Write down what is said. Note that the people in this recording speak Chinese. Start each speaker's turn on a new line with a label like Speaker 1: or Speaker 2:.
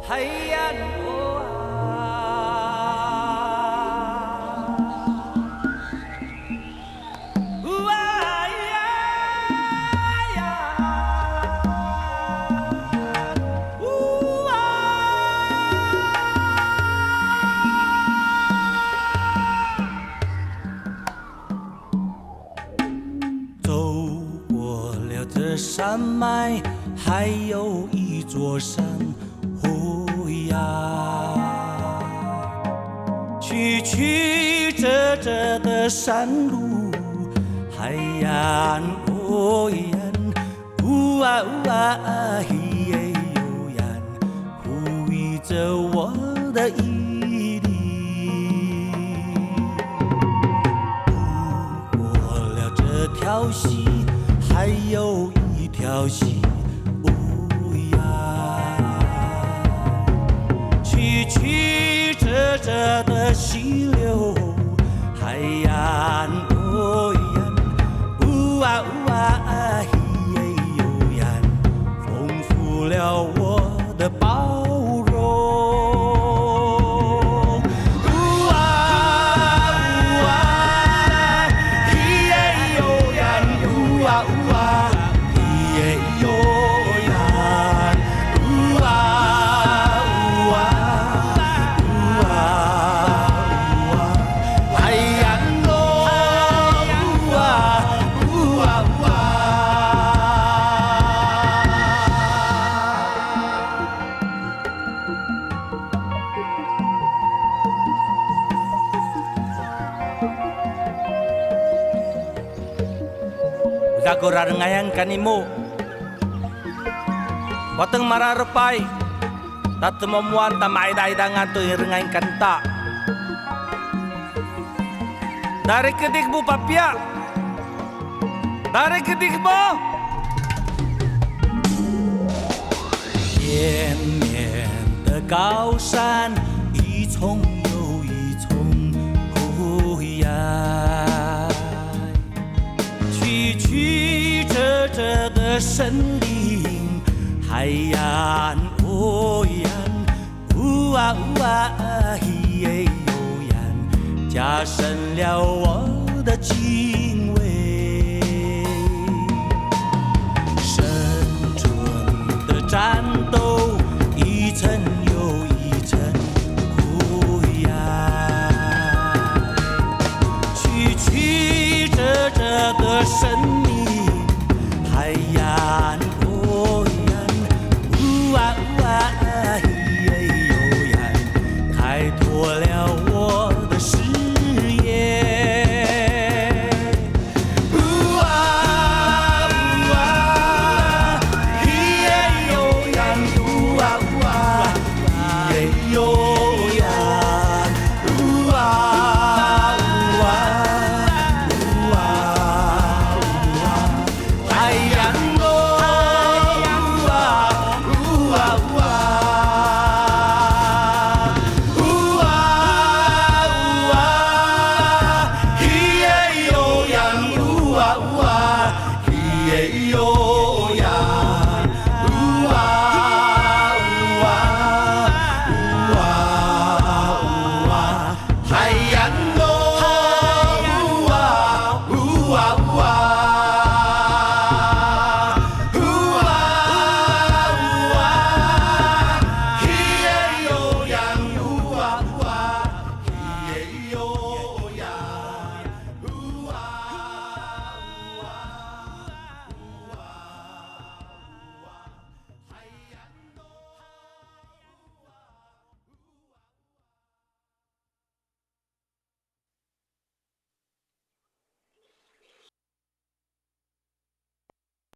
Speaker 1: 海岸哦啊呀呀，走过了这山脉，还有一座山。曲曲折折的山路，海岸哦呀，呜啊呜啊，咿耶哟呀，呼吁着我的毅力。渡过了这条溪，还有一条溪。曲曲折折的溪流，海岸哦呀，呜啊呜啊，咿耶哟呀，丰富了我的包容。呜啊呜啊，咿耶哟呀，呜啊呜啊，咿耶哟呀，呜啊。Gagora ngayan kanimo Wateng mararupay Tatumuan tamaida-idangan to iringayin kanta Dari kedik mo papya Dari kedik mo绵绵的高山一重又一重哦呀曲曲折折的森林，海岸哦呀，呜啊呜啊，咿耶哟呀，加深了我的敬畏。生存的战斗，一层又一层，哦呀，曲曲折折的生命，海岸哦呀，呜啊呜啊，咿耶哟呀，开拓了我的视野。呜啊呜啊，咿耶哟呀，呜啊呜啊，咿耶哟呀，呜啊呜啊，呜啊呜啊，海岸哦，呜啊呜啊呜啊，呜啊呜啊，咿耶哟呀，呜啊呜啊，咿耶哟。